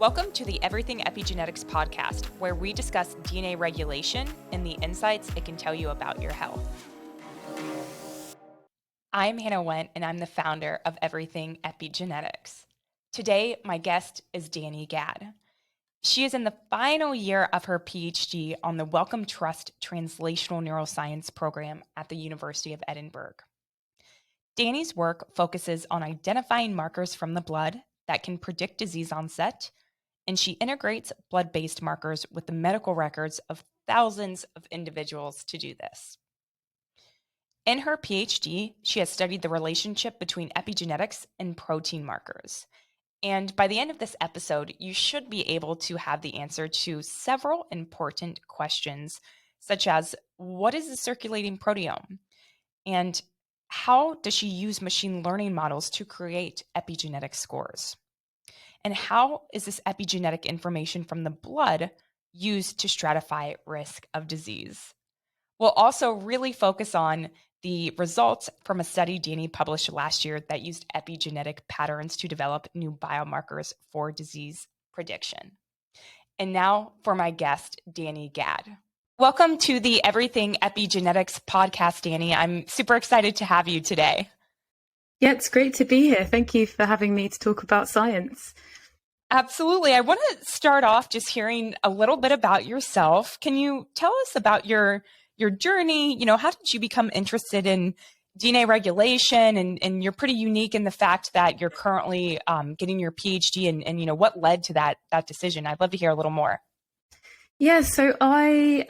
Welcome to the Everything Epigenetics podcast, where we discuss DNA regulation and the insights it can tell you about your health. I'm Hannah Wendt, and I'm the founder of Everything Epigenetics. Today, my guest is Danni Gadd. She is in the final year of her PhD on the Wellcome Trust Translational Neuroscience program at the University of Edinburgh. Danni's work focuses on identifying markers from the blood that can predict disease onset, and she integrates blood-based markers with the medical records of thousands of individuals to do this. In her PhD, she has studied the relationship between epigenetics and protein markers. And by the end of this episode, you should be able to have the answer to several important questions, such as what is the circulating proteome? And how does she use machine learning models to create epigenetic scores? And how is this epigenetic information from the blood used to stratify risk of disease? We'll also really focus on the results from a study Danni published last year that used epigenetic patterns to develop new biomarkers for disease prediction. And now for my guest, Danni Gadd. Welcome to the Everything Epigenetics podcast, Danni. I'm super excited to have you today. Yeah, it's great to be here. Thank you for having me to talk about science. Absolutely. I want to start off just hearing a little bit about yourself. Can you tell us about your journey? How did you become interested in DNA regulation? And you're pretty unique in the fact that you're currently getting your PhD and what led to that decision? I'd love to hear a little more. Yeah, so I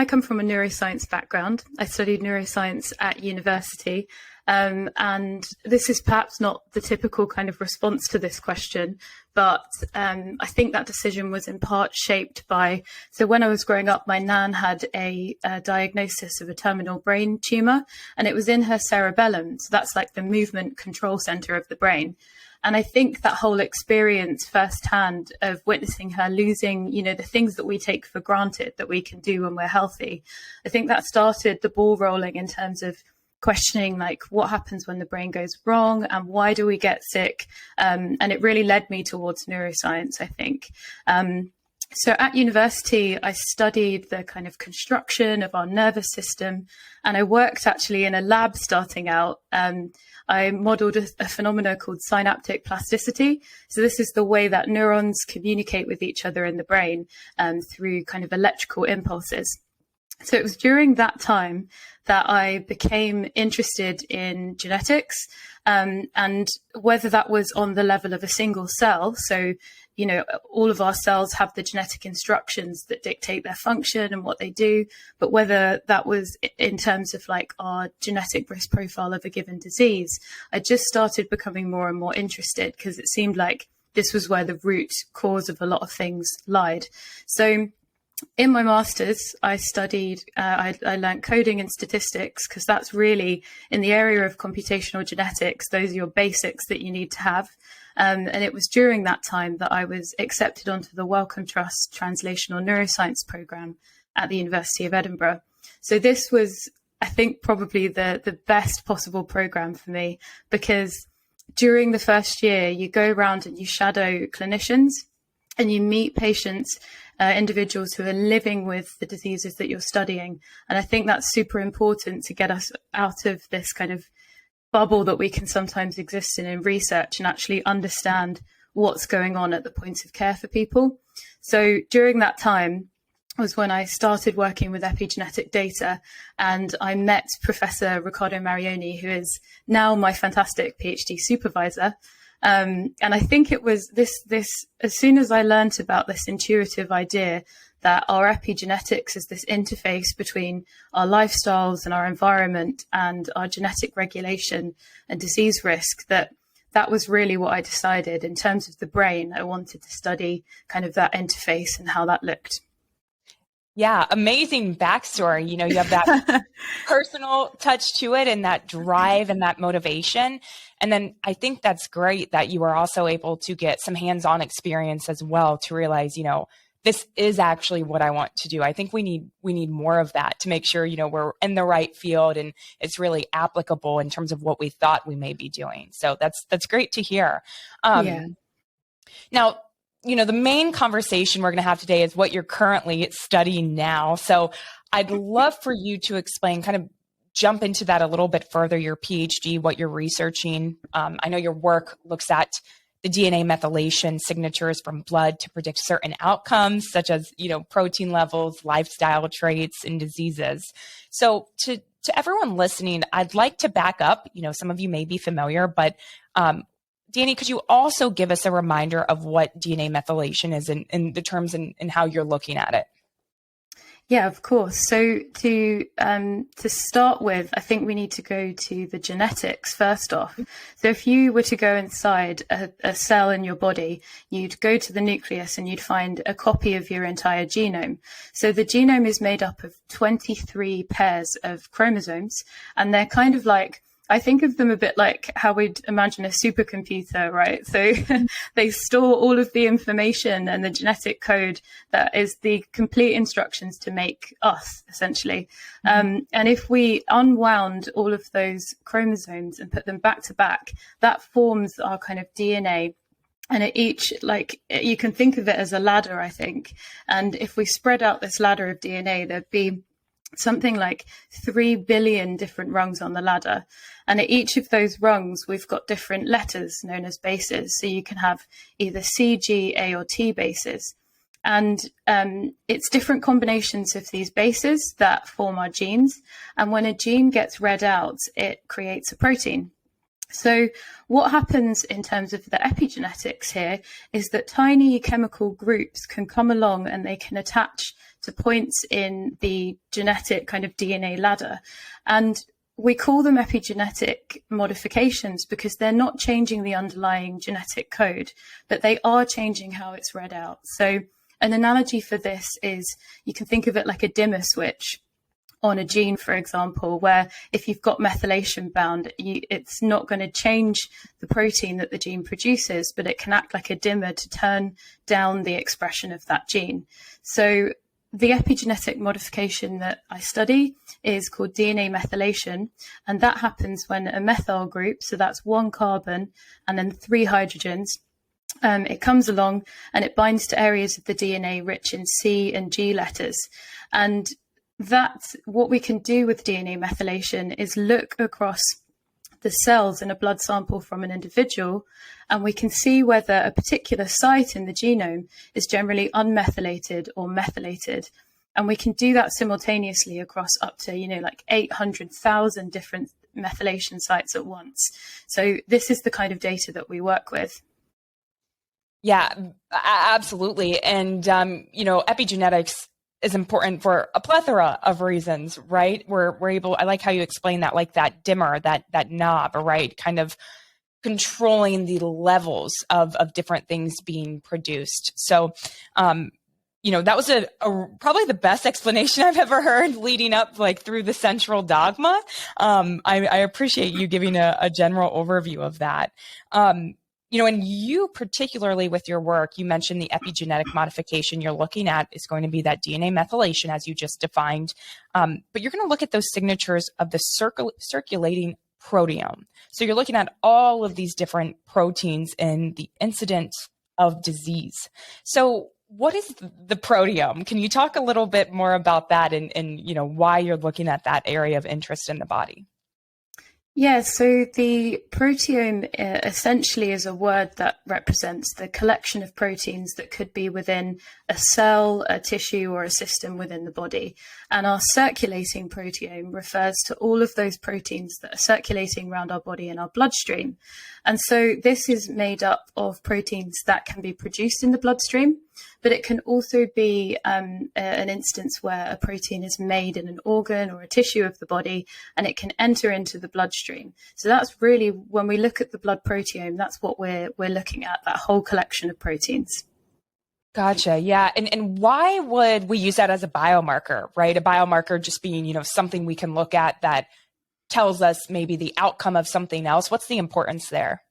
come from a neuroscience background. I studied neuroscience at university. And this is perhaps not the typical kind of response to this question, but I think that decision was in part shaped by, so when I was growing up, my nan had a diagnosis of a terminal brain tumor, and it was in her cerebellum. So that's like the movement control center of the brain. And I think that whole experience firsthand of witnessing her losing, the things that we take for granted that we can do when we're healthy, I think that started the ball rolling in terms of questioning like what happens when the brain goes wrong and why do we get sick, and it really led me towards neuroscience, I think. So at university I studied the kind of construction of our nervous system, and I worked actually in a lab starting out. I modeled a phenomenon called synaptic plasticity. So this is the way that neurons communicate with each other in the brain through kind of electrical impulses. So it was during that time that I became interested in genetics, and whether that was on the level of a single cell. So, all of our cells have the genetic instructions that dictate their function and what they do, but whether that was in terms of like our genetic risk profile of a given disease, I just started becoming more and more interested because it seemed like this was where the root cause of a lot of things lied. So in my master's, I studied, I learned coding and statistics because that's really in the area of computational genetics. Those are your basics that you need to have. And it was during that time that I was accepted onto the Wellcome Trust Translational Neuroscience program at the University of Edinburgh. So this was, I think, probably the best possible program for me, because during the first year, you go around and you shadow clinicians and you meet patients, individuals who are living with the diseases that you're studying. And I think that's super important to get us out of this kind of bubble that we can sometimes exist in research and actually understand what's going on at the point of care for people. So during that time was when I started working with epigenetic data, and I met Professor Riccardo Marioni, who is now my fantastic PhD supervisor. And I think it was this, as soon as I learned about this intuitive idea that our epigenetics is this interface between our lifestyles and our environment and our genetic regulation and disease risk, that was really what I decided in terms of the brain. I wanted to study kind of that interface and how that looked. Yeah, amazing backstory. You have that personal touch to it and that drive and that motivation. And then I think that's great that you are also able to get some hands-on experience as well to realize, this is actually what I want to do. I think we need more of that to make sure, we're in the right field and it's really applicable in terms of what we thought we may be doing. So that's great to hear. Now, the main conversation we're going to have today is what you're currently studying now. So I'd love for you to explain, kind of jump into that a little bit further, your PhD, what you're researching. I know your work looks at the DNA methylation signatures from blood to predict certain outcomes, such as, protein levels, lifestyle traits, and diseases. So to everyone listening, I'd like to back up. Some of you may be familiar, but Danni, could you also give us a reminder of what DNA methylation is in the terms and how you're looking at it? Yeah, of course. So to start with, I think we need to go to the genetics first off. So if you were to go inside a cell in your body, you'd go to the nucleus and you'd find a copy of your entire genome. So the genome is made up of 23 pairs of chromosomes, and they're kind of like, I think of them a bit like how we'd imagine a supercomputer, right? So they store all of the information and the genetic code that is the complete instructions to make us, essentially. And if we unwound all of those chromosomes and put them back to back, that forms our kind of DNA. And at each, you can think of it as a ladder, I think. And if we spread out this ladder of DNA, there'd be something like 3 billion different rungs on the ladder. And at each of those rungs, we've got different letters known as bases. So you can have either C, G, A, or T bases. And it's different combinations of these bases that form our genes. And when a gene gets read out, it creates a protein. So what happens in terms of the epigenetics here is that tiny chemical groups can come along and they can attach to points in the genetic kind of DNA ladder. And we call them epigenetic modifications because they're not changing the underlying genetic code, but they are changing how it's read out. So an analogy for this is you can think of it like a dimmer switch on a gene, for example, where if you've got methylation bound, it's not going to change the protein that the gene produces, but it can act like a dimmer to turn down the expression of that gene. So the epigenetic modification that I study is called DNA methylation, and that happens when a methyl group, so that's one carbon and then 3 hydrogens, it comes along and it binds to areas of the DNA rich in C and G letters. And that's what we can do with DNA methylation is look across the cells in a blood sample from an individual, and we can see whether a particular site in the genome is generally unmethylated or methylated. And we can do that simultaneously across up to, 800,000 different methylation sites at once. So this is the kind of data that we work with. Yeah, absolutely. And, epigenetics is important for a plethora of reasons, right? We're able, I like how you explain that, like that dimmer, that knob, right? Kind of controlling the levels of different things being produced. So, that was a probably the best explanation I've ever heard leading up through the central dogma. I appreciate you giving a general overview of that. And you particularly with your work, you mentioned the epigenetic modification you're looking at is going to be that DNA methylation, as you just defined. But you're going to look at those signatures of the circulating proteome. So you're looking at all of these different proteins in the incident of disease. So what is the proteome? Can you talk a little bit more about that and why you're looking at that area of interest in the body? Yeah, so the proteome essentially is a word that represents the collection of proteins that could be within a cell, a tissue, or a system within the body. And our circulating proteome refers to all of those proteins that are circulating around our body in our bloodstream. And so this is made up of proteins that can be produced in the bloodstream, but it can also be an instance where a protein is made in an organ or a tissue of the body, and it can enter into the bloodstream. So that's really, when we look at the blood proteome, that's what we're looking at, that whole collection of proteins. Gotcha. Yeah. And why would we use that as a biomarker, right? A biomarker just being, something we can look at that tells us maybe the outcome of something else. What's the importance there?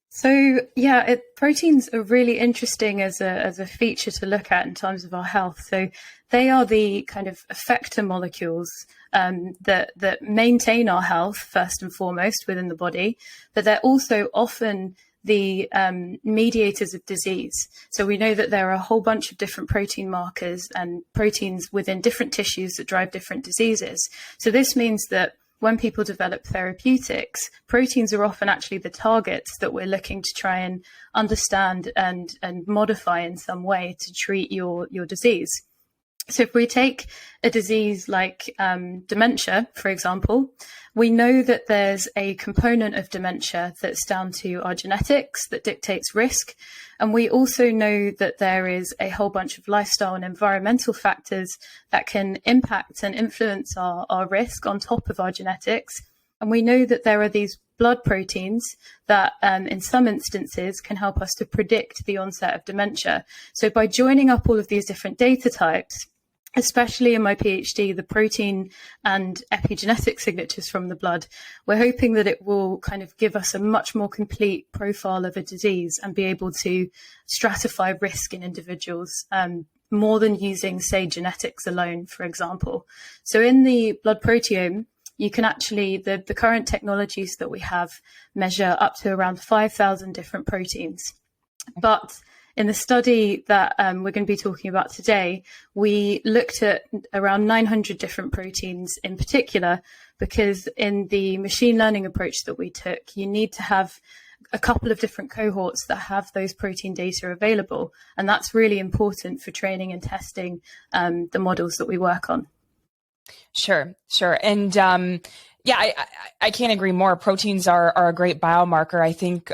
So yeah, proteins are really interesting as a feature to look at in terms of our health. So they are the kind of effector molecules that maintain our health first and foremost within the body, but they're also often the mediators of disease. So we know that there are a whole bunch of different protein markers and proteins within different tissues that drive different diseases. So this means that when people develop therapeutics, proteins are often actually the targets that we're looking to try and understand and modify in some way to treat your disease. So if we take a disease like dementia, for example, we know that there's a component of dementia that's down to our genetics that dictates risk. And we also know that there is a whole bunch of lifestyle and environmental factors that can impact and influence our risk on top of our genetics. And we know that there are these blood proteins that in some instances can help us to predict the onset of dementia. So by joining up all of these different data types, especially in my PhD, the protein and epigenetic signatures from the blood, we're hoping that it will kind of give us a much more complete profile of a disease and be able to stratify risk in individuals more than using, say, genetics alone, for example. So in the blood proteome, you can actually, the current technologies that we have measure up to around 5,000 different proteins. But in the study that we're going to be talking about today, we looked at around 900 different proteins in particular, because in the machine learning approach that we took, you need to have a couple of different cohorts that have those protein data available. And that's really important for training and testing the models that we work on. Sure. And yeah, I can't agree more. Proteins are a great biomarker. I think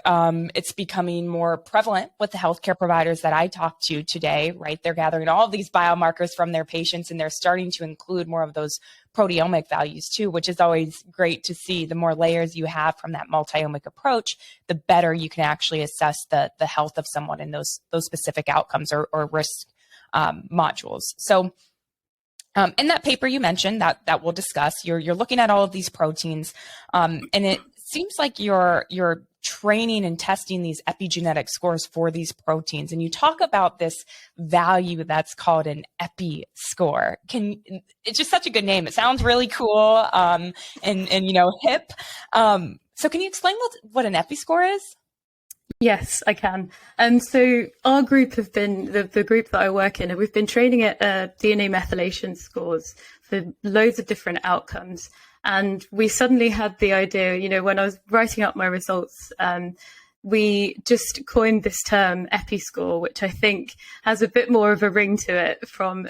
it's becoming more prevalent with the healthcare providers that I talk to today, right? They're gathering all of these biomarkers from their patients, and they're starting to include more of those proteomic values too, which is always great to see. The more layers you have from that multi-omic approach, the better you can actually assess the health of someone in those specific outcomes or risk modules. So in that paper you mentioned that we'll discuss, you're looking at all of these proteins, and it seems like you're training and testing these epigenetic scores for these proteins. And you talk about this value that's called an epi score. It's just such a good name. It sounds really cool and hip. So can you explain what an epi score is? Yes, I can. So our group have been, the group that I work in, and we've been training at DNA methylation scores for loads of different outcomes. And we suddenly had the idea, when I was writing up my results, we just coined this term epi-score, which I think has a bit more of a ring to it from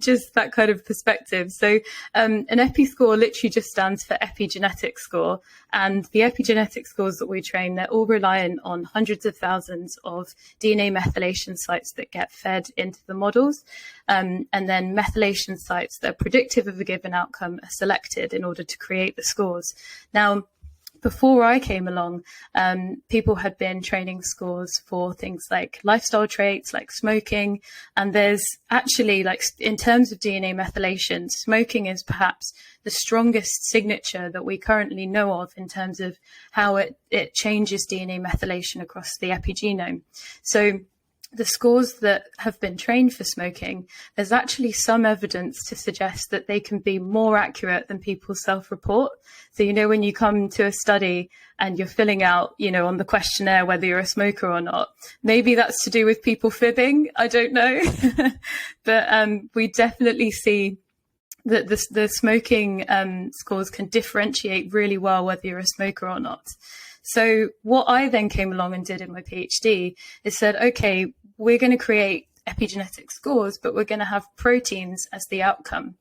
just that kind of perspective. So an epi-score literally just stands for epigenetic score. And the epigenetic scores that we train, they're all reliant on hundreds of thousands of DNA methylation sites that get fed into the models. And then methylation sites that are predictive of a given outcome are selected in order to create the scores. Now, before I came along, people had been training scores for things like lifestyle traits, like smoking. And there's actually, like, in terms of DNA methylation, smoking is perhaps the strongest signature that we currently know of in terms of how it changes DNA methylation across the epigenome. So the scores that have been trained for smoking, there's actually some evidence to suggest that they can be more accurate than people self-report. So, when you come to a study and you're filling out, on the questionnaire whether you're a smoker or not, maybe that's to do with people fibbing. I don't know. But we definitely see that the smoking scores can differentiate really well whether you're a smoker or not. So what I then came along and did in my PhD is said, okay, we're going to create epigenetic scores, but we're going to have proteins as the outcome.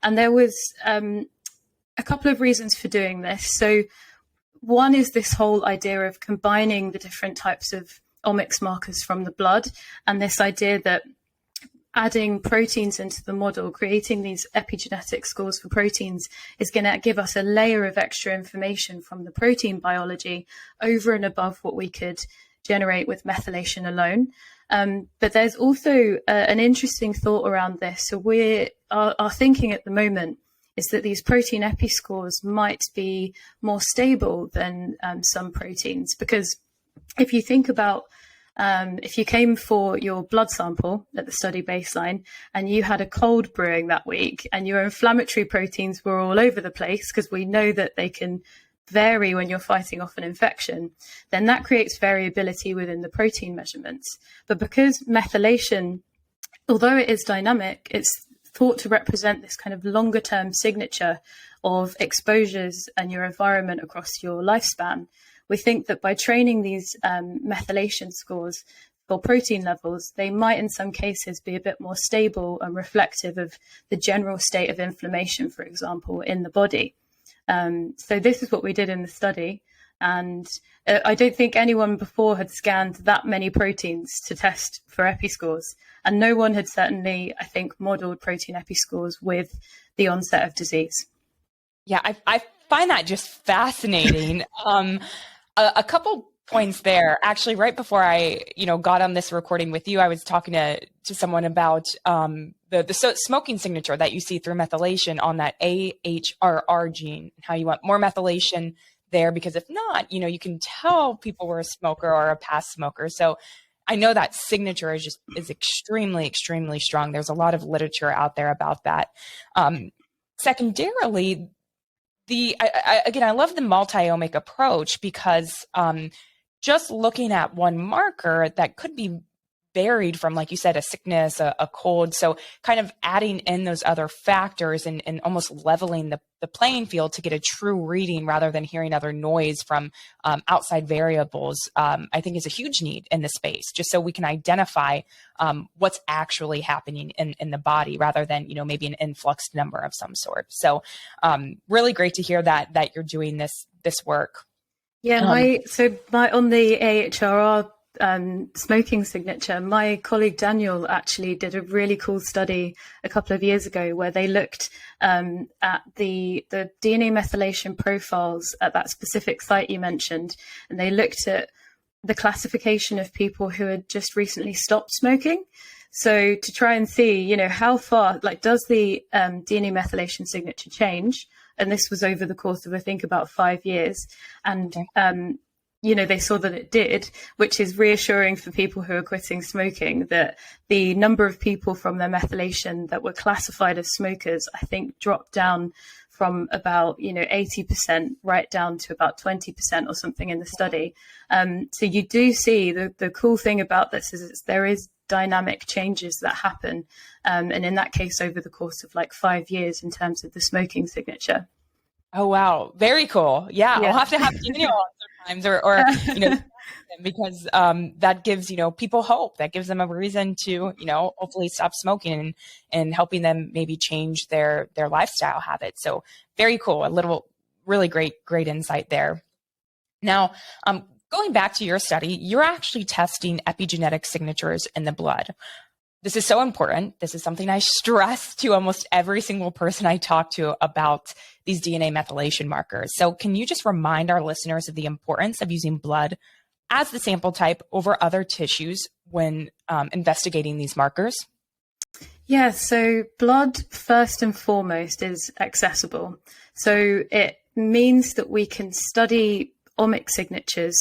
And there was a couple of reasons for doing this. So one is this whole idea of combining the different types of omics markers from the blood, and this idea that adding proteins into the model, creating these epigenetic scores for proteins, is going to give us a layer of extra information from the protein biology over and above what we could generate with methylation alone. But there's also an interesting thought around this. So our thinking at the moment is that these protein epi scores might be more stable than some proteins, because if you think about if you came for your blood sample at the study baseline and you had a cold brewing that week and your inflammatory proteins were all over the place, because we know that they can vary when you're fighting off an infection, then that creates variability within the protein measurements. But because methylation, although it is dynamic, it's thought to represent this kind of longer term signature of exposures and your environment across your lifespan. We think that by training these methylation scores for protein levels, they might in some cases be a bit more stable and reflective of the general state of inflammation, for example, in the body. So this is what we did in the study. And I don't think anyone before had scanned that many proteins to test for epi scores. And no one had certainly, I think, modeled protein epi scores with the onset of disease. Yeah, I find that just fascinating. A couple points there. Actually, right before I, got on this recording with you, I was talking to someone about the smoking signature that you see through methylation on that AHRR gene, how you want more methylation there, because if not, you can tell people were a smoker or a past smoker. So I know that signature is extremely, extremely strong. There's a lot of literature out there about that. Secondarily, I love the multi-omic approach because just looking at one marker that could be varied from, like you said, a sickness, a cold. So kind of adding in those other factors and almost leveling the playing field to get a true reading rather than hearing other noise from outside variables, I think is a huge need in the space, just so we can identify what's actually happening in the body rather than, maybe an influxed number of some sort. So really great to hear that you're doing this work. Yeah, on the AHRR smoking signature, my colleague Daniel actually did a really cool study a couple of years ago where they looked at the DNA methylation profiles at that specific site you mentioned, and they looked at the classification of people who had just recently stopped smoking. So to try and see, how far, does the DNA methylation signature change? And this was over the course of, I think, about 5 years. And, they saw that it did, which is reassuring for people who are quitting smoking, that the number of people from their methylation that were classified as smokers, I think, dropped down from about, 80% right down to about 20% or something in the study. So you do see the cool thing about this is there is dynamic changes that happen. And in that case, over the course of 5 years in terms of the smoking signature. Oh, wow. Very cool. Yeah. I'll have to have Daniel on sometimes or because that gives, people hope. That gives them a reason to, hopefully stop smoking and helping them maybe change their lifestyle habits. So very cool. Really great insight there. Now, going back to your study, you're actually testing epigenetic signatures in the blood. This is so important. This is something I stress to almost every single person I talk to about these DNA methylation markers. So can you just remind our listeners of the importance of using blood as the sample type over other tissues when investigating these markers? Yeah, so blood first and foremost is accessible. So it means that we can study omic signatures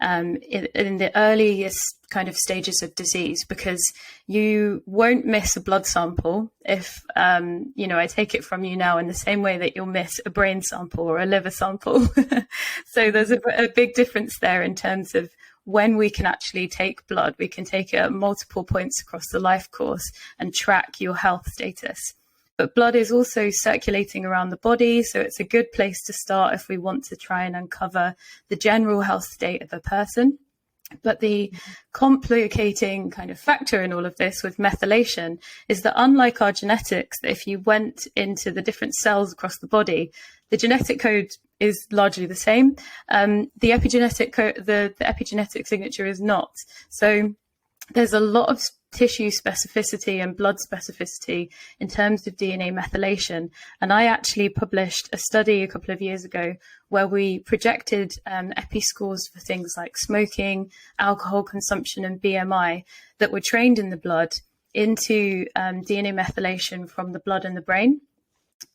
in the earliest kind of stages of disease, because you won't miss a blood sample if, I take it from you now in the same way that you'll miss a brain sample or a liver sample. So there's a big difference there in terms of when we can actually take blood. We can take it at multiple points across the life course and track your health status. But blood is also circulating around the body, so it's a good place to start if we want to try and uncover the general health state of a person. But the complicating kind of factor in all of this with methylation is that, unlike our genetics, that if you went into the different cells across the body, the genetic code is largely the same. The epigenetic signature is not. So there's a lot of tissue specificity and blood specificity in terms of DNA methylation. And I actually published a study a couple of years ago where we projected epi scores for things like smoking, alcohol consumption, and BMI that were trained in the blood into DNA methylation from the blood and the brain.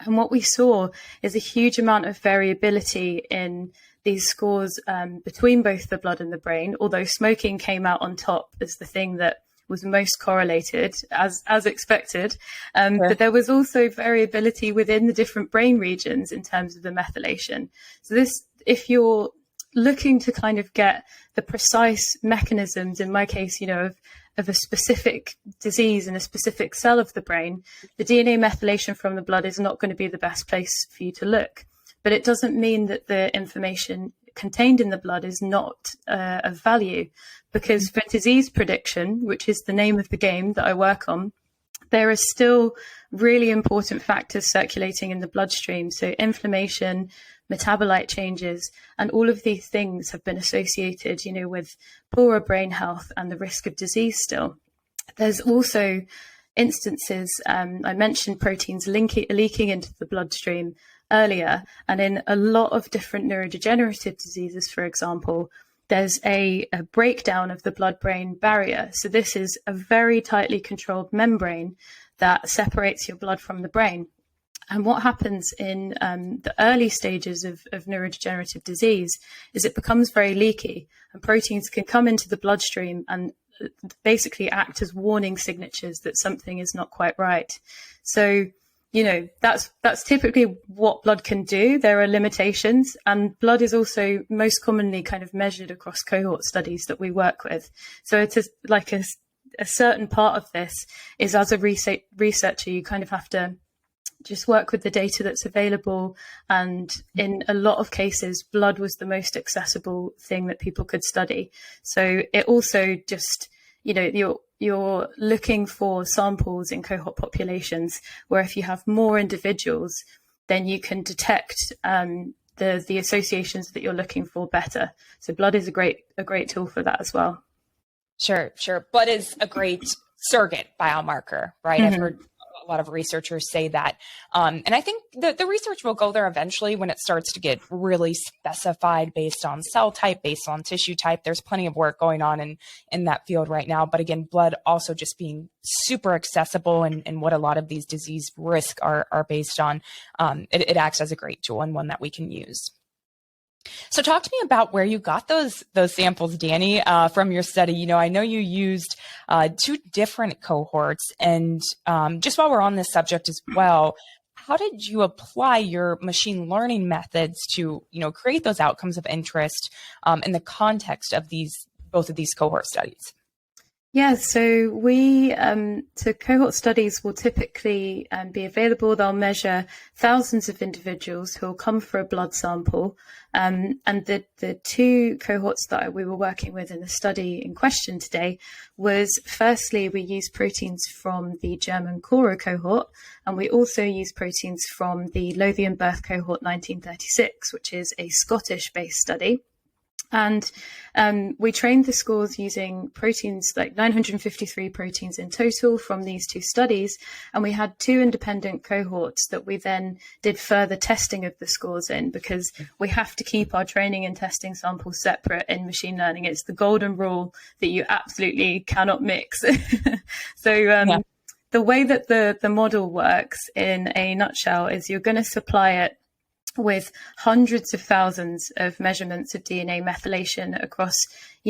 And what we saw is a huge amount of variability in these scores between both the blood and the brain, although smoking came out on top as the thing that was most correlated, as expected. Sure. But there was also variability within the different brain regions in terms of the methylation. So if you're looking to kind of get the precise mechanisms, in my case, of a specific disease in a specific cell of the brain, the DNA methylation from the blood is not going to be the best place for you to look. But it doesn't mean that the information contained in the blood is not of value, because for disease prediction, which is the name of the game that I work on, there are still really important factors circulating in the bloodstream. So inflammation, metabolite changes, and all of these things have been associated, with poorer brain health and the risk of disease still. There's also instances, I mentioned proteins leaking into the bloodstream earlier, and in a lot of different neurodegenerative diseases, for example, there's a breakdown of the blood-brain barrier. So this is a very tightly controlled membrane that separates your blood from the brain. And what happens in the early stages of neurodegenerative disease is it becomes very leaky, and proteins can come into the bloodstream and basically act as warning signatures that something is not quite right. So, that's typically what blood can do. There are limitations, and blood is also most commonly kind of measured across cohort studies that we work with. So it is like a certain part of this is, as a researcher, you kind of have to just work with the data that's available. And in a lot of cases, blood was the most accessible thing that people could study. So it also just, you're looking for samples in cohort populations where if you have more individuals, then you can detect the associations that you're looking for better. So blood is a great tool for that as well. Sure. Blood is a great surrogate biomarker, right? Mm-hmm. I've heard a lot of researchers say that. And I think the research will go there eventually when it starts to get really specified based on cell type, based on tissue type. There's plenty of work going on in that field right now. But again, blood also just being super accessible and what a lot of these disease risks are based on, it acts as a great tool and one that we can use. So talk to me about where you got those samples, Danni, from your study. I know you used 2 different cohorts, and just while we're on this subject as well, how did you apply your machine learning methods to, create those outcomes of interest in the context of both of these cohort studies? Yeah, so so cohort studies will typically be available. They'll measure thousands of individuals who will come for a blood sample. And the 2 cohorts that we were working with in the study in question today was, firstly, we used proteins from the German Cora cohort, and we also used proteins from the Lothian Birth cohort 1936, which is a Scottish-based study. And we trained the scores using proteins, like 953 proteins in total from these 2 studies. And we had 2 independent cohorts that we then did further testing of the scores in, because we have to keep our training and testing samples separate in machine learning. It's the golden rule that you absolutely cannot mix. So the way that the model works in a nutshell is you're going to supply it with hundreds of thousands of measurements of DNA methylation across,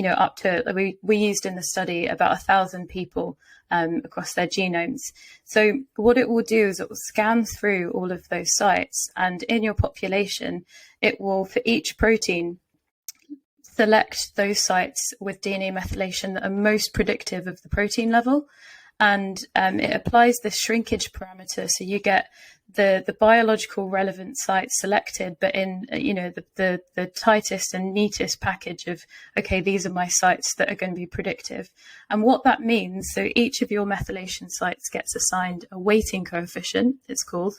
up to, we used in the study about 1,000 people across their genomes. So what it will do is it will scan through all of those sites, and in your population, it will, for each protein, select those sites with DNA methylation that are most predictive of the protein level. And it applies this shrinkage parameter, so you get the biological relevant sites selected, but in the tightest and neatest package of, okay, these are my sites that are going to be predictive. And what that means, so each of your methylation sites gets assigned a weighting coefficient, it's called,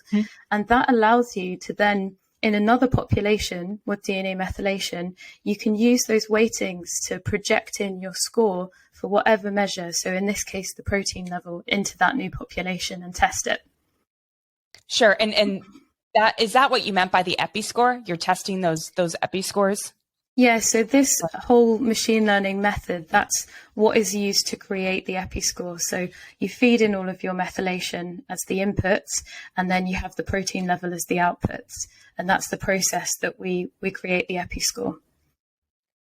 and that allows you to then, in another population with DNA methylation, you can use those weightings to project in your score for whatever measure, so in this case, the protein level, into that new population and test it. Sure. And is that what you meant by the epi score? You're testing those epi scores? Yeah, so this whole machine learning method, that's what is used to create the epi score. So you feed in all of your methylation as the inputs, and then you have the protein level as the outputs. And that's the process that we create the epi score.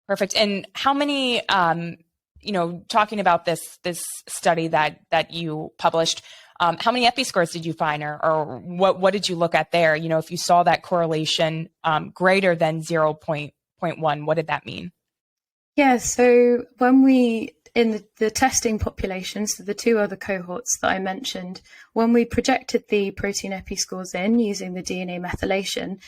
Perfect. And how many, talking about this study that you published, How many episcores did you find, or what did you look at there? You know, if you saw that correlation greater than 0.1, what did that mean? Yeah, so when we, in the testing populations, so the two other cohorts that I mentioned, when we projected the protein episcores in using the DNA methylation,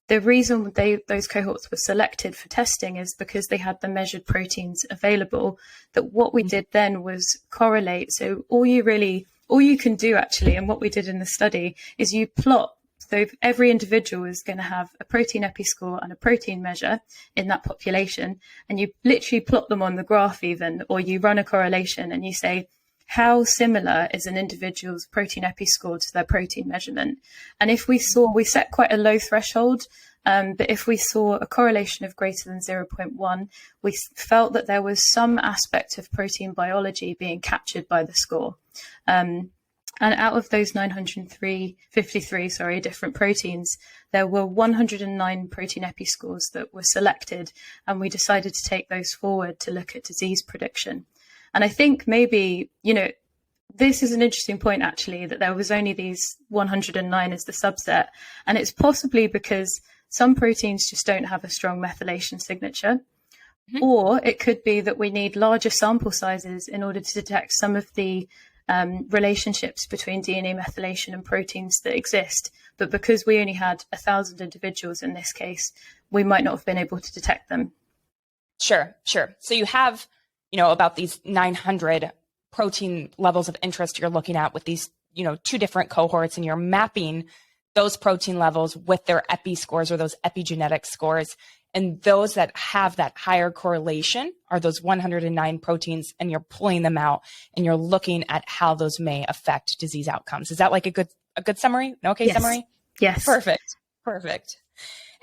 the reason those cohorts were selected for testing is because they had the measured proteins available. That what we did then was correlate. So all you can do actually, and what we did in the study, is you plot. So every individual is going to have a protein episcore and a protein measure in that population, and you literally plot them on the graph even, or you run a correlation and you say, how similar is an individual's protein episcore to their protein measurement? And if we set quite a low threshold, but if we saw a correlation of greater than 0.1, we felt that there was some aspect of protein biology being captured by the score. And out of those 953 different proteins, there were 109 protein episcores that were selected, and we decided to take those forward to look at disease prediction. And I think maybe, you know, this is an interesting point actually, that there was only these 109 as the subset, and it's possibly because some proteins just don't have a strong methylation signature. Mm-hmm. Or it could be that we need larger sample sizes in order to detect some of the relationships between DNA methylation and proteins that exist. But because we only had 1,000 individuals in this case, we might not have been able to detect them. Sure. So you have, you know, about these 900 protein levels of interest you're looking at with these, you know, two different cohorts, and you're mapping those protein levels with their epi scores or those epigenetic scores. And those that have that higher correlation are those 109 proteins, and you're pulling them out and you're looking at how those may affect disease outcomes. Is that like a good summary? An okay summary? Yes. Perfect.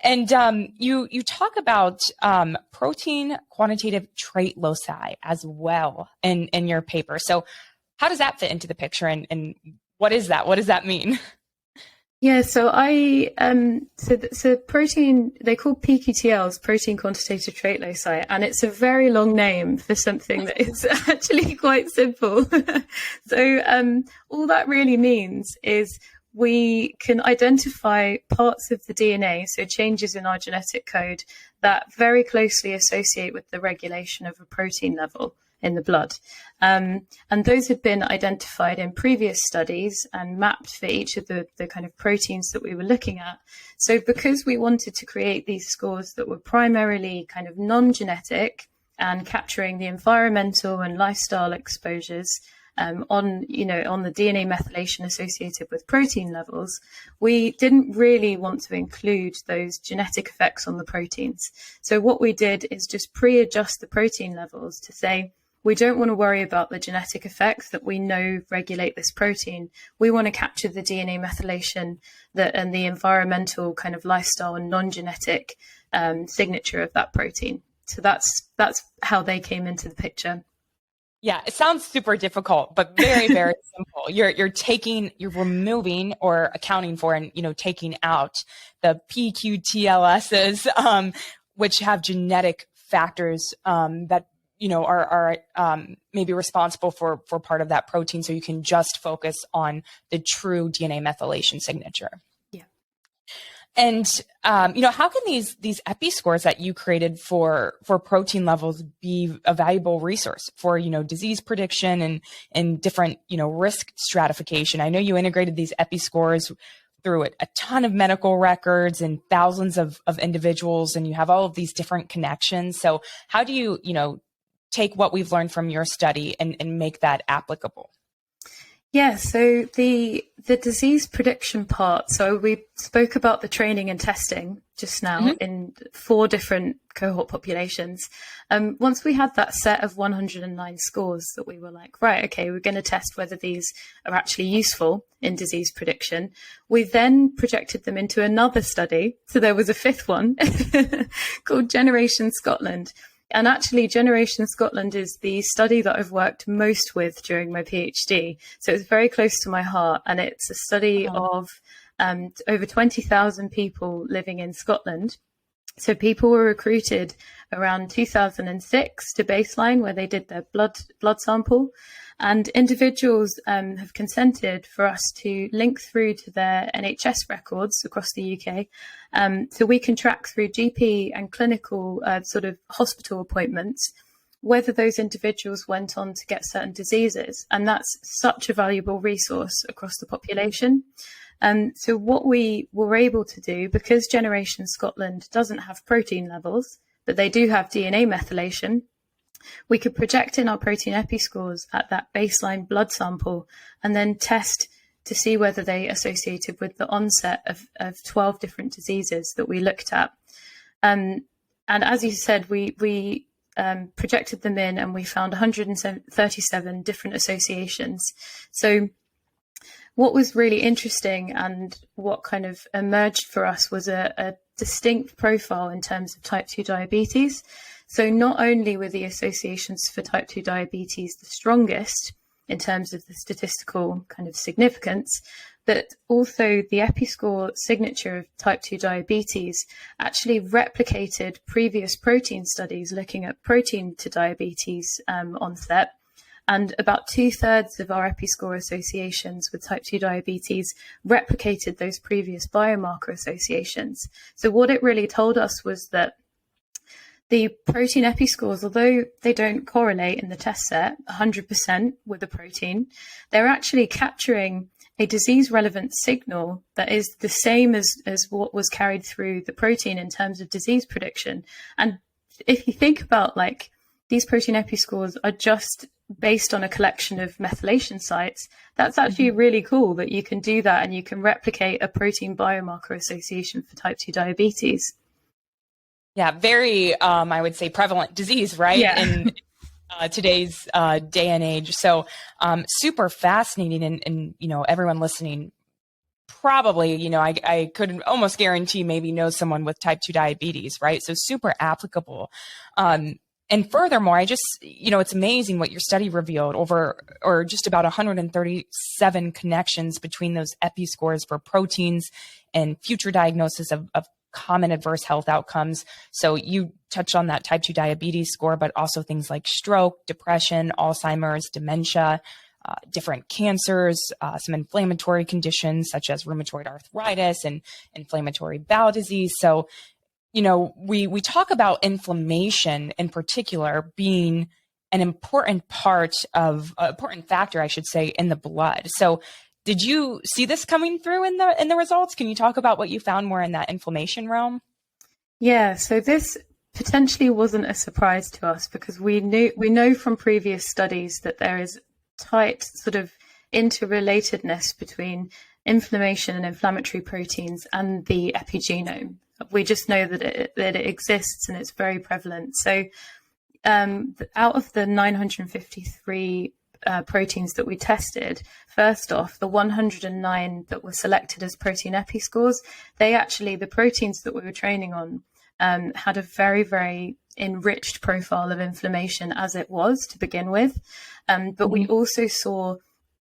And you talk about protein quantitative trait loci as well in your paper. So how does that fit into the picture, and what is that? What does that mean? Yeah, so so protein, they call PQTLs, protein quantitative trait loci, and it's a very long name for something that is actually quite simple. So all that really means is we can identify parts of the DNA, so changes in our genetic code, that very closely associate with the regulation of a protein level in the blood. And those had been identified in previous studies and mapped for each of the kind of proteins that we were looking at. So because we wanted to create these scores that were primarily kind of non-genetic and capturing the environmental and lifestyle exposures on the DNA methylation associated with protein levels, we didn't really want to include those genetic effects on the proteins. So what we did is just pre-adjust the protein levels to say, we don't want to worry about the genetic effects that we know regulate this protein. We want to capture the DNA methylation and the environmental kind of lifestyle and non-genetic signature of that protein. So that's how they came into the picture. Yeah, it sounds super difficult, but very, very simple. You're removing or accounting for and, you know, taking out the PQTLSs, which have genetic factors that, you know, are maybe responsible for part of that protein. So you can just focus on the true DNA methylation signature. Yeah. And, you know, how can these epi scores that you created for protein levels be a valuable resource for, you know, disease prediction and different, you know, risk stratification? I know you integrated these epi scores through a ton of medical records and thousands of individuals, and you have all of these different connections. So how do you, you know, take what we've learned from your study and make that applicable? Yeah, so the disease prediction part, so we spoke about the training and testing just now in 4 different cohort populations. Once we had that set of 109 scores that we were like, right, okay, we're going to test whether these are actually useful in disease prediction. We then projected them into another study. So there was a 5th one called Generation Scotland. And actually, Generation Scotland is the study that I've worked most with during my PhD. So it's very close to my heart. And it's a study of over 20,000 people living in Scotland. So people were recruited around 2006 to baseline, where they did their blood sample, and individuals have consented for us to link through to their NHS records across the UK, so we can track through GP and clinical sort of hospital appointments whether those individuals went on to get certain diseases. And that's such a valuable resource across the population. So what we were able to do, because Generation Scotland doesn't have protein levels, but they do have DNA methylation, we could project in our protein epi scores at that baseline blood sample and then test to see whether they associated with the onset of 12 different diseases that we looked at. And as you said, we projected them in and we found 137 different associations. So what was really interesting and what kind of emerged for us was a distinct profile in terms of type 2 diabetes. So not only were the associations for type 2 diabetes the strongest in terms of the statistical kind of significance, but also the EpiScore signature of type 2 diabetes actually replicated previous protein studies looking at protein to diabetes onset. And about 2/3 of our EpiScore associations with type 2 diabetes replicated those previous biomarker associations. So what it really told us was that the protein EpiScores, although they don't correlate in the test set 100% with the protein, they're actually capturing a disease-relevant signal that is the same as what was carried through the protein in terms of disease prediction. And if you think about, like, these protein EpiScores are just based on a collection of methylation sites, that's actually really cool that you can do that and you can replicate a protein biomarker association for type 2 diabetes. Yeah, very, I would say, prevalent disease, right? Yeah. In today's day and age. So super fascinating. And, you know, everyone listening probably, you know, I could almost guarantee maybe know someone with type 2 diabetes, right? So super applicable. And furthermore, you know, it's amazing what your study revealed or just about 137 connections between those epi scores for proteins and future diagnosis of common adverse health outcomes. So you touched on that type 2 diabetes score, but also things like stroke, depression, Alzheimer's, dementia, different cancers, some inflammatory conditions such as rheumatoid arthritis and inflammatory bowel disease. So, you know, we talk about inflammation in particular being an important factor, I should say, in the blood. So did you see this coming through in the results? Can you talk about what you found more in that inflammation realm? Yeah, so this potentially wasn't a surprise to us because we know from previous studies that there is tight sort of interrelatedness between inflammation and inflammatory proteins and the epigenome. We just know that it exists and it's very prevalent. So out of the 953 proteins that we tested, first off, the 109 that were selected as protein epi scores, the proteins that we were training on had a very, very enriched profile of inflammation as it was to begin with. But we also saw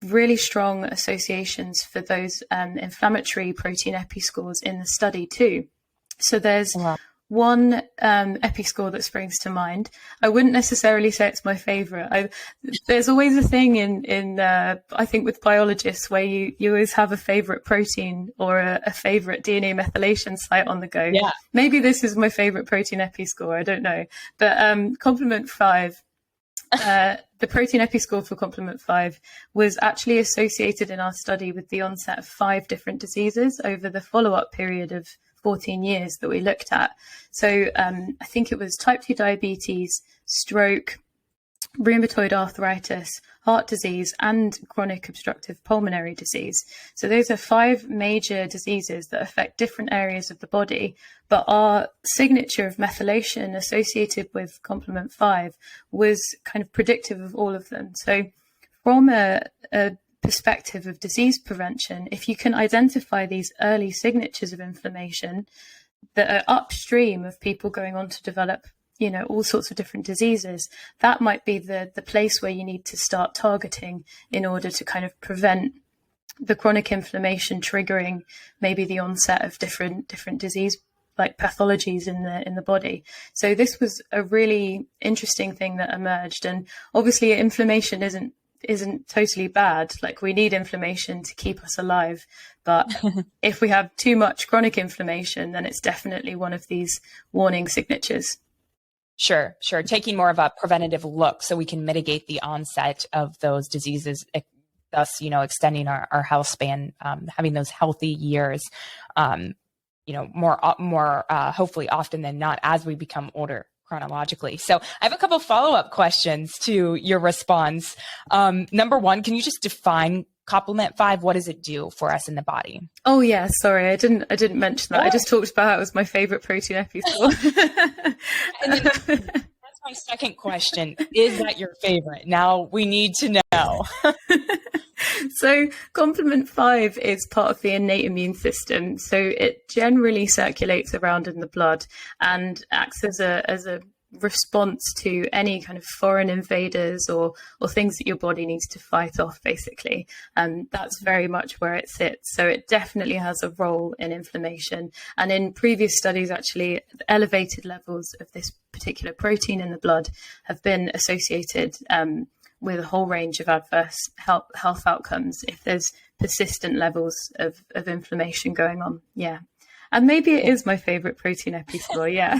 really strong associations for those inflammatory protein epi scores in the study too. So there's one epi score that springs to mind. I wouldn't necessarily say it's my favorite. There's always a thing in I think with biologists where you always have a favorite protein or a favorite DNA methylation site on the go. Yeah. Maybe this is my favorite protein epi score. I don't know. But complement 5, the protein epi score for complement 5 was actually associated in our study with the onset of 5 different diseases over the follow-up period of 14 years that we looked at. So I think it was type 2 diabetes, stroke, rheumatoid arthritis, heart disease, and chronic obstructive pulmonary disease. So those are 5 major diseases that affect different areas of the body, but our signature of methylation associated with complement 5 was kind of predictive of all of them. So from a perspective of disease prevention, if you can identify these early signatures of inflammation that are upstream of people going on to develop, you know, all sorts of different diseases, that might be the place where you need to start targeting in order to kind of prevent the chronic inflammation triggering maybe the onset of different disease like pathologies in the body. So this was a really interesting thing that emerged. And obviously inflammation isn't totally bad. Like, we need inflammation to keep us alive. But if we have too much chronic inflammation, then it's definitely one of these warning signatures. Sure. Taking more of a preventative look so we can mitigate the onset of those diseases, thus, extending our health span, having those healthy years, more hopefully often than not as we become older chronologically. So I have a couple follow-up questions to your response. Number one, can you just define complement 5? What does it do for us in the body? Oh yeah, sorry, I didn't mention that. I just talked about how it was my favorite protein epi score. And then, that's my second question. Is that your favorite? Now we need to know. So complement 5 is part of the innate immune system. So it generally circulates around in the blood and acts as a response to any kind of foreign invaders or things that your body needs to fight off, basically. And that's very much where it sits. So it definitely has a role in inflammation. And in previous studies, actually, elevated levels of this particular protein in the blood have been associated with a whole range of adverse health outcomes if there's persistent levels of inflammation going on. Yeah. And maybe it is my favorite protein epi score. Yeah.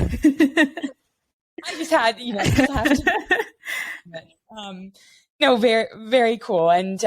I just had, no, very, very cool. And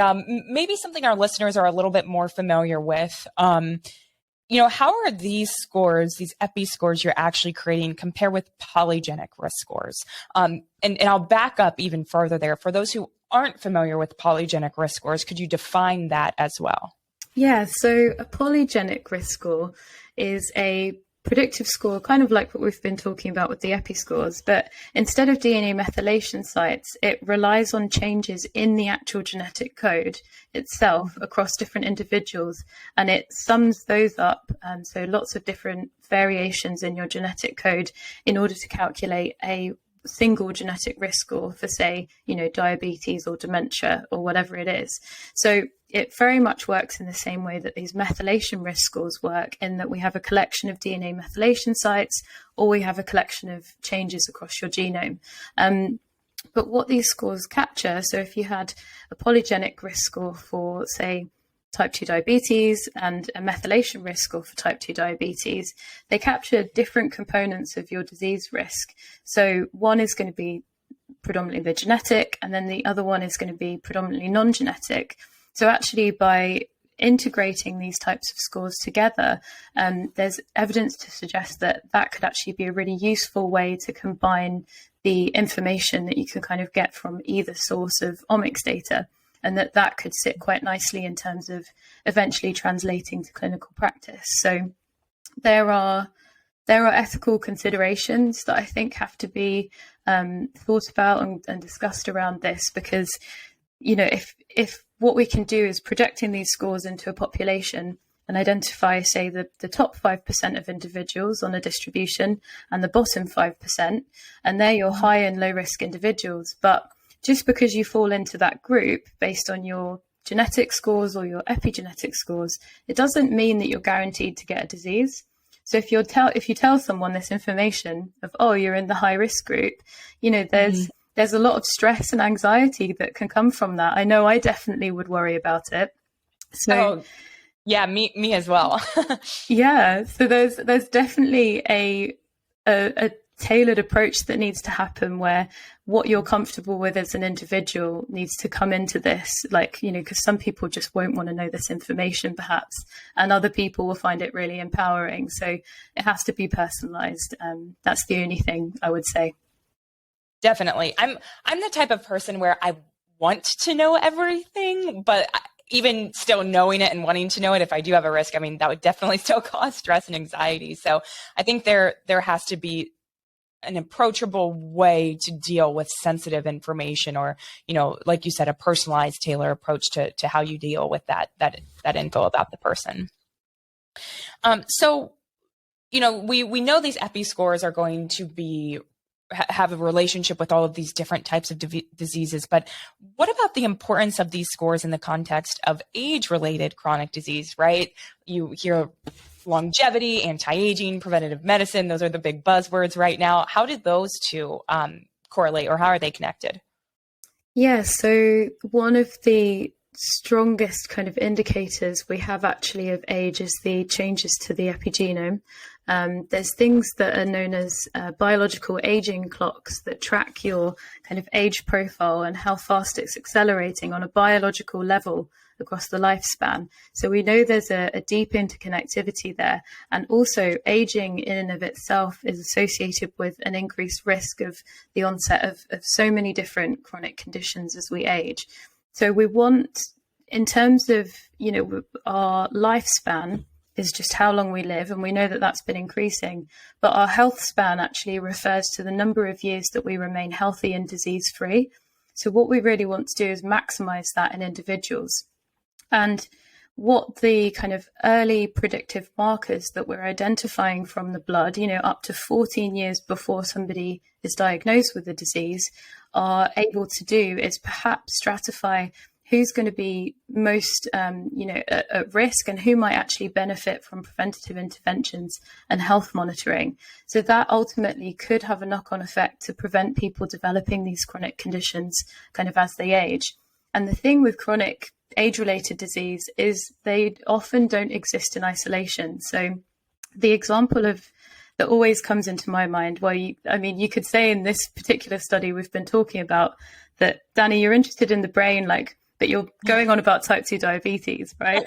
maybe something our listeners are a little bit more familiar with. How are these scores, these epi scores you're actually creating, compare with polygenic risk scores? And I'll back up even further there. For those who aren't familiar with polygenic risk scores, could you define that as well? Yeah, so a polygenic risk score is a predictive score, kind of like what we've been talking about with the epi scores, but instead of DNA methylation sites, it relies on changes in the actual genetic code itself across different individuals, and it sums those up. So lots of different variations in your genetic code in order to calculate a single genetic risk score for, say, diabetes or dementia or whatever it is. So it very much works in the same way that these methylation risk scores work, in that we have a collection of DNA methylation sites, or we have a collection of changes across your genome. But what these scores capture, so if you had a polygenic risk score for, say, type 2 diabetes and a methylation risk score for type 2 diabetes, they capture different components of your disease risk. So one is going to be predominantly the genetic, and then the other one is going to be predominantly non-genetic. So actually, by integrating these types of scores together, there's evidence to suggest that could actually be a really useful way to combine the information that you can kind of get from either source of omics data, and that could sit quite nicely in terms of eventually translating to clinical practice. So there are ethical considerations that I think have to be thought about and discussed around this, because if what we can do is projecting these scores into a population and identify, say, the top 5% of individuals on a distribution and the bottom 5%, and they're your high and low risk individuals. But just because you fall into that group based on your genetic scores or your epigenetic scores, it doesn't mean that you're guaranteed to get a disease. So if you tell someone this information of, oh, you're in the high risk group, there's a lot of stress and anxiety that can come from that. I know I definitely would worry about it. So yeah, me as well. Yeah. So there's definitely a tailored approach that needs to happen, where what you're comfortable with as an individual needs to come into this, because some people just won't want to know this information perhaps, and other people will find it really empowering. So it has to be personalized. That's the only thing I would say. Definitely. I'm the type of person where I want to know everything, but even still knowing it and wanting to know it, if I do have a risk, that would definitely still cause stress and anxiety. So I think there has to be an approachable way to deal with sensitive information, or, like you said, a personalized, tailored approach to how you deal with that info about the person. So, we know these epi scores are going to have a relationship with all of these different types of diseases, but what about the importance of these scores in the context of age-related chronic disease, right? You hear longevity, anti-aging, preventative medicine. Those are the big buzzwords right now. How did those two correlate, or how are they connected? Yeah, so one of the strongest kind of indicators we have actually of age is the changes to the epigenome. There's things that are known as biological aging clocks that track your kind of age profile and how fast it's accelerating on a biological level across the lifespan. So we know there's a deep interconnectivity there. And also aging in and of itself is associated with an increased risk of the onset of so many different chronic conditions as we age. So we want, in terms of, our lifespan is just how long we live, and we know that that's been increasing, but our health span actually refers to the number of years that we remain healthy and disease-free. So what we really want to do is maximize that in individuals. And what the kind of early predictive markers that we're identifying from the blood, up to 14 years before somebody is diagnosed with the disease, are able to do is perhaps stratify who's going to be most, at risk and who might actually benefit from preventative interventions and health monitoring. So that ultimately could have a knock-on effect to prevent people developing these chronic conditions kind of as they age. And the thing with chronic age-related disease is they often don't exist in isolation. So the example of that always comes into my mind, you could say in this particular study we've been talking about that, Danni, you're interested in the brain, but you're going on about type 2 diabetes, right?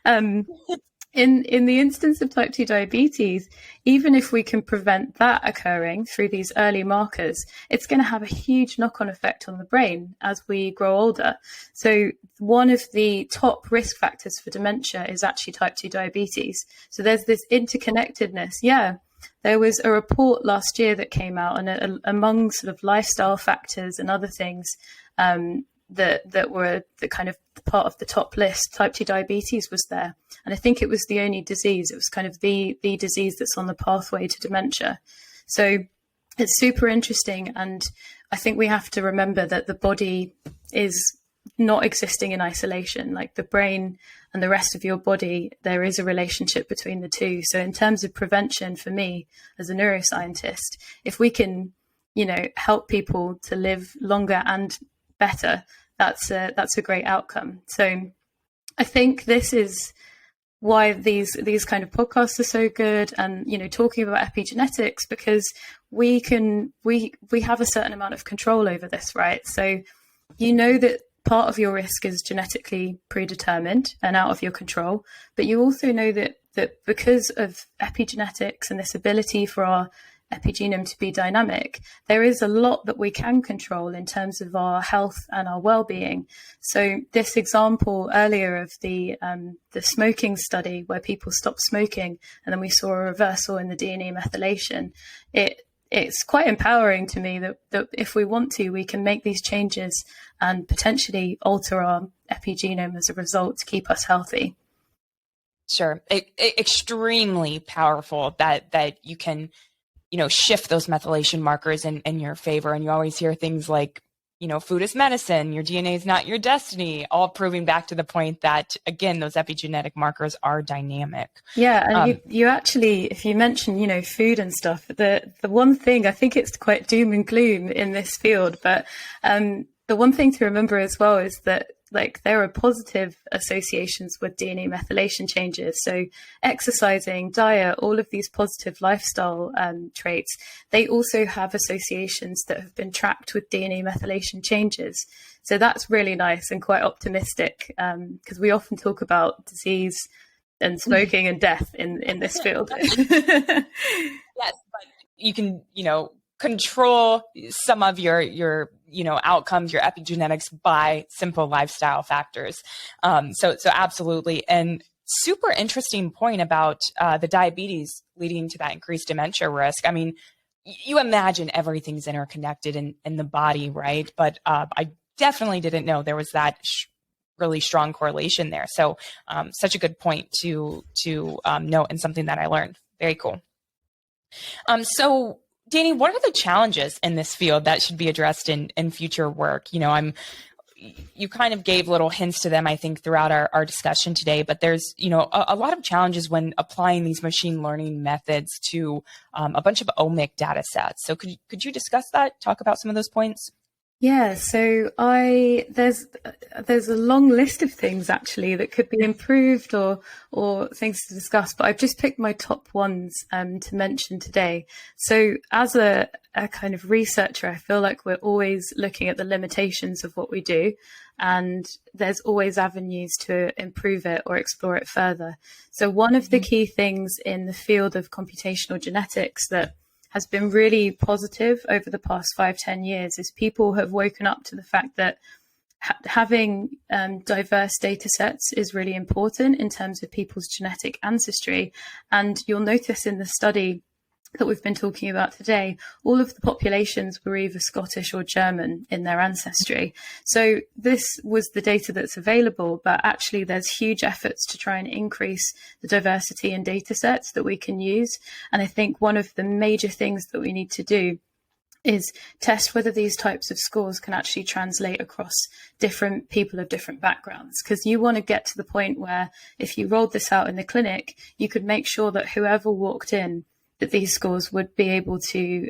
In the instance of type 2 diabetes, even if we can prevent that occurring through these early markers, it's going to have a huge knock-on effect on the brain as we grow older. So one of the top risk factors for dementia is actually type 2 diabetes. So there's this interconnectedness. Yeah, there was a report last year that came out, and among sort of lifestyle factors and other things, that were the kind of part of the top list, type 2 diabetes was there. And I think it was the only disease. It was kind of the disease that's on the pathway to dementia. So it's super interesting. And I think we have to remember that the body is not existing in isolation. Like the brain and the rest of your body, there is a relationship between the two. So in terms of prevention, for me as a neuroscientist, if we can, help people to live longer and better, that's a great outcome. So I think this is why these kind of podcasts are so good, and talking about epigenetics, because we have a certain amount of control over this, right? So that part of your risk is genetically predetermined and out of your control, but you also know that because of epigenetics and this ability for our epigenome to be dynamic, there is a lot that we can control in terms of our health and our well-being. So this example earlier of the smoking study where people stopped smoking and then we saw a reversal in the DNA methylation, it's quite empowering to me that if we want to, we can make these changes and potentially alter our epigenome as a result to keep us healthy. Sure. Extremely powerful that you can shift those methylation markers in your favor. And you always hear things like, food is medicine, your DNA is not your destiny, all proving back to the point that, again, those epigenetic markers are dynamic. Yeah. And you actually, if you mention, food and stuff, the one thing, I think it's quite doom and gloom in this field, but the one thing to remember as well is that there are positive associations with DNA methylation changes. So exercising, diet, all of these positive lifestyle traits, they also have associations that have been tracked with DNA methylation changes. So that's really nice and quite optimistic, because we often talk about disease and smoking and death in this field. Yes, but you can, control some of your outcomes, your epigenetics, by simple lifestyle factors. So absolutely. And super interesting point about the diabetes leading to that increased dementia risk. I mean, you imagine everything's interconnected in the body, right? But I definitely didn't know there was that really strong correlation there. So such a good point to note, and something that I learned. Very cool. So Danni, what are the challenges in this field that should be addressed in future work? I'm you kind of gave little hints to them, I think, throughout our discussion today, but there's, a lot of challenges when applying these machine learning methods to a bunch of omic data sets. So could you discuss that, talk about some of those points? Yeah, so there's a long list of things actually that could be improved or things to discuss, but I've just picked my top ones to mention today. So as a kind of researcher, I feel like we're always looking at the limitations of what we do, and there's always avenues to improve it or explore it further. So one of the key things in the field of computational genetics that has been really positive over the past 5-10 years is people have woken up to the fact that having diverse data sets is really important in terms of people's genetic ancestry. And you'll notice in the study that we've been talking about today, all of the populations were either Scottish or German in their ancestry. So this was the data that's available, but actually there's huge efforts to try and increase the diversity in data sets that we can use. And I think one of the major things that we need to do is test whether these types of scores can actually translate across different people of different backgrounds. Because you want to get to the point where if you rolled this out in the clinic, you could make sure that whoever walked in, that these scores would be able to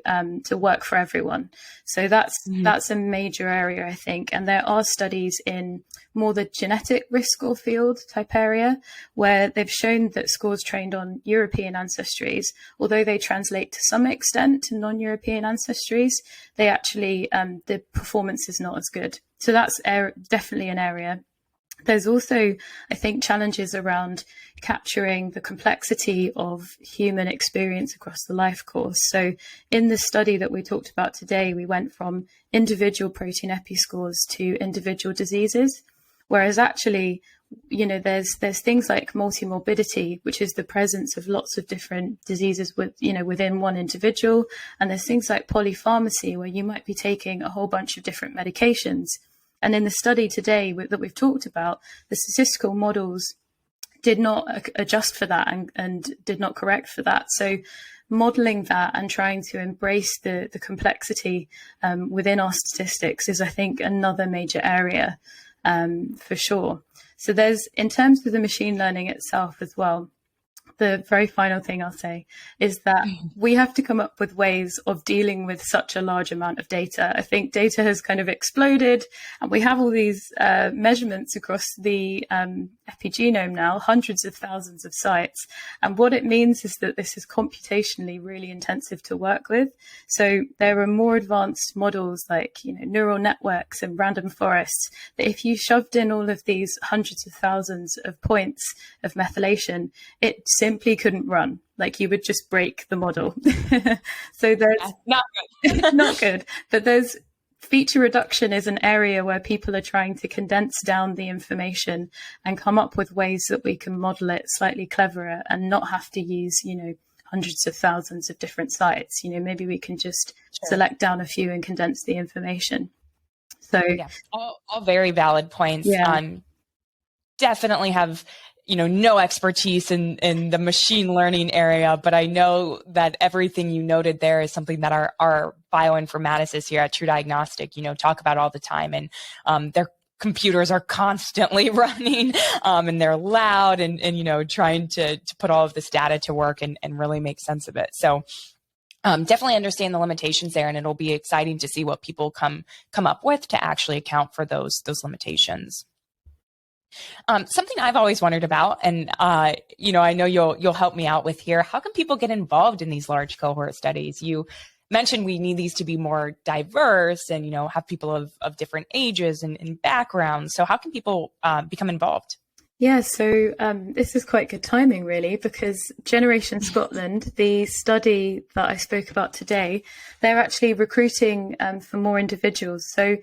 work for everyone. So that's a major area, I think. And there are studies in more the genetic risk score field type area where they've shown that scores trained on European ancestries, although they translate to some extent to non-European ancestries, they actually, the performance is not as good. So that's definitely an area. There's also, I think, challenges around capturing the complexity of human experience across the life course. So in the study that we talked about today, we went from individual protein epi scores to individual diseases, whereas actually, there's things like multi-morbidity, which is the presence of lots of different diseases within one individual. And there's things like polypharmacy, where you might be taking a whole bunch of different medications. And in the study today that we've talked about, the statistical models did not adjust for that and did not correct for that. So modeling that and trying to embrace the complexity within our statistics is, I think, another major area for sure. So there's, in terms of the machine learning itself as well, the very final thing I'll say is that we have to come up with ways of dealing with such a large amount of data. I think data has kind of exploded, and we have all these measurements across the epigenome now, hundreds of thousands of sites. And what it means is that this is computationally really intensive to work with. So there are more advanced models like neural networks and random forests that if you shoved in all of these hundreds of thousands of points of methylation, it simply couldn't run. Like, you would just break the model. So there's not good. Not good. But there's feature reduction is an area where people are trying to condense down the information and come up with ways that we can model it slightly cleverer and not have to use, hundreds of thousands of different sites. Maybe we can just select down a few and condense the information. So yeah, all very valid points. Yeah. Definitely have no expertise in the machine learning area, but I know that everything you noted there is something that our bioinformaticists here at True Diagnostic, talk about all the time. And their computers are constantly running, and they're loud and trying to put all of this data to work and really make sense of it. So definitely understand the limitations there, and it'll be exciting to see what people come up with to actually account for those limitations. Something I've always wondered about, and I know you'll help me out with here. How can people get involved in these large cohort studies? You mentioned we need these to be more diverse and have people of different ages and backgrounds. So how can people become involved? Yeah, so this is quite good timing, really, because Generation Scotland, the study that I spoke about today, they're actually recruiting for more individuals. So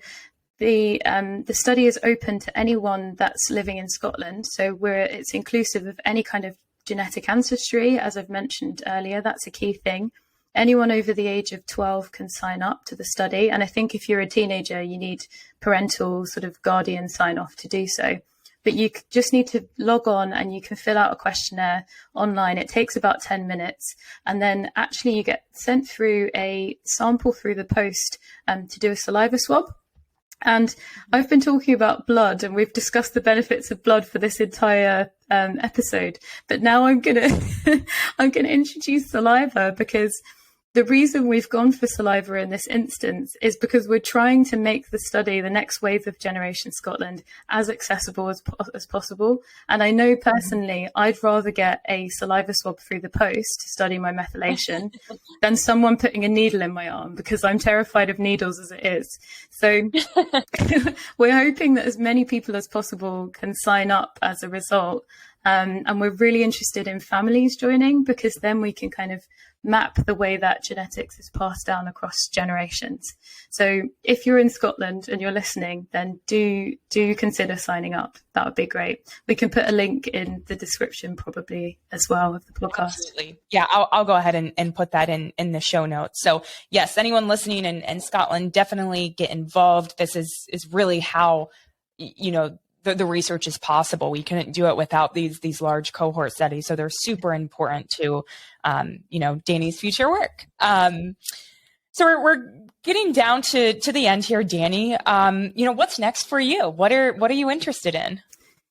the study is open to anyone that's living in Scotland. So it's inclusive of any kind of genetic ancestry, as I've mentioned earlier. That's a key thing. Anyone over the age of 12 can sign up to the study. And I think if you're a teenager, you need parental sort of guardian sign off to do so. But you just need to log on and you can fill out a questionnaire online. It takes about 10 minutes. And then actually you get sent through a sample through the post to do a saliva swab. And I've been talking about blood, and we've discussed the benefits of blood for this entire episode. But now I'm gonna I'm gonna introduce saliva, because the reason we've gone for saliva in this instance is because we're trying to make the study, the next wave of Generation Scotland, as accessible as possible. And I know personally, I'd rather get a saliva swab through the post to study my methylation than someone putting a needle in my arm, because I'm terrified of needles as it is. So we're hoping that as many people as possible can sign up as a result. And we're really interested in families joining, because then we can kind of map the way that genetics is passed down across generations. So if you're in Scotland and you're listening, then do consider signing up. That would be great. We can put a link in the description probably as well of the podcast. Absolutely. Yeah, I'll go ahead and put that in the show notes. So yes, anyone listening in Scotland, definitely get involved. This is really how, the research is possible. We couldn't do it without these large cohort studies. So they're super important to, Danni's future work. So we're getting down to the end here, Danni. What's next for you? What are you interested in?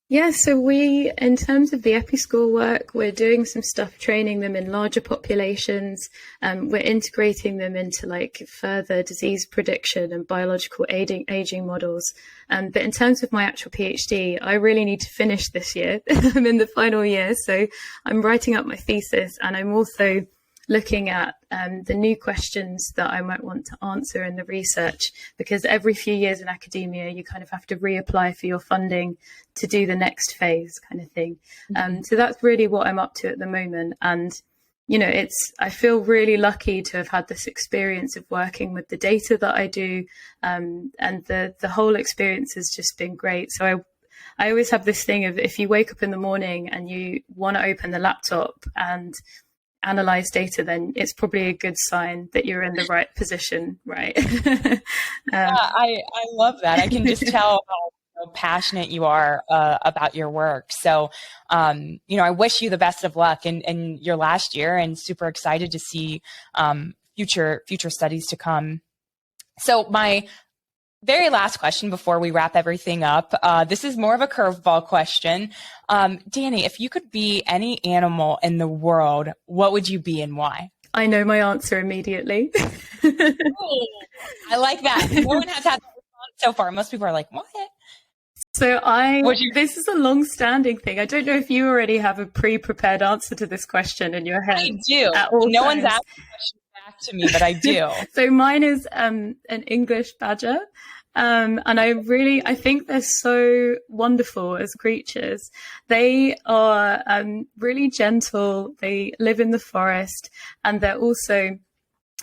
Yeah, so we, in terms of the EpiScore work, we're doing some stuff training them in larger populations. We're integrating them into further disease prediction and biological aging models. But in terms of my actual PhD, I really need to finish this year. I'm in the final year, so I'm writing up my thesis, and I'm also looking at the new questions that I might want to answer in the research, because every few years in academia, you kind of have to reapply for your funding to do the next phase kind of thing. So that's really what I'm up to at the moment. And, I feel really lucky to have had this experience of working with the data that I do. And the whole experience has just been great. So I always have this thing of, if you wake up in the morning and you want to open the laptop and analyze data, then it's probably a good sign that you're in the right position, right? I love that. I can just tell how passionate you are about your work. So, I wish you the best of luck in your last year, and super excited to see future studies to come. So my very last question before we wrap everything up. This is more of a curveball question. Danni, if you could be any animal in the world, what would you be and why? I know my answer immediately. Ooh, I like that. No one has had that response so far. Most people are like, what? So this is a long-standing thing. I don't know if you already have a pre-prepared answer to this question in your head. I do. No one's asked the question back to me, but I do. So mine is an English badger. And I think they're so wonderful as creatures. They are really gentle. They live in the forest, and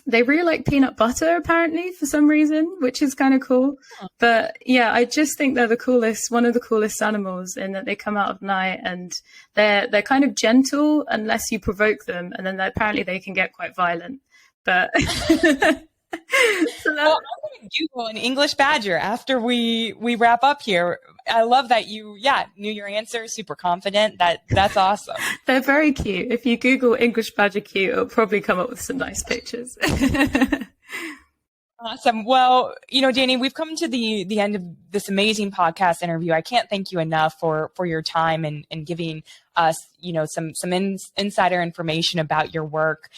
they really like peanut butter, apparently, for some reason, which is kind of cool. But yeah, I just think they're one of the coolest animals, in that they come out at night, and they're kind of gentle unless you provoke them, and then apparently they can get quite violent. But I'm going to Google an English badger after we wrap up here. I love that you, knew your answer, super confident. That's awesome. They're very cute. If you Google English badger cute, it'll probably come up with some nice pictures. Awesome. Well, Danni, we've come to the end of this amazing podcast interview. I can't thank you enough for your time and giving us, some insider information about your work.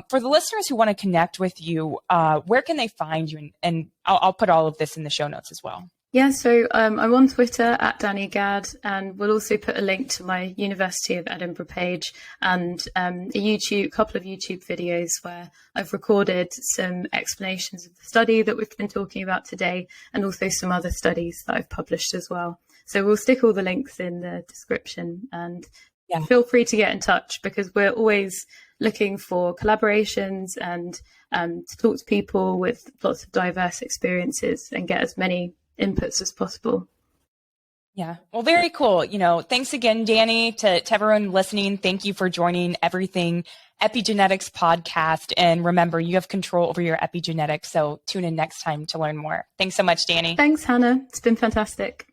For the listeners who want to connect with you, where can they find you? And I'll put all of this in the show notes as well. Yeah, so I'm on Twitter at Danni Gadd, and we'll also put a link to my University of Edinburgh page and a couple of YouTube videos where I've recorded some explanations of the study that we've been talking about today, and also some other studies that I've published as well. So we'll stick all the links in the description, and feel free to get in touch, because we're always looking for collaborations and to talk to people with lots of diverse experiences and get as many inputs as possible. Yeah. Well, very cool. Thanks again, Danni, to everyone listening. Thank you for joining Everything Epigenetics podcast. And remember, you have control over your epigenetics. So tune in next time to learn more. Thanks so much, Danni. Thanks, Hannah. It's been fantastic.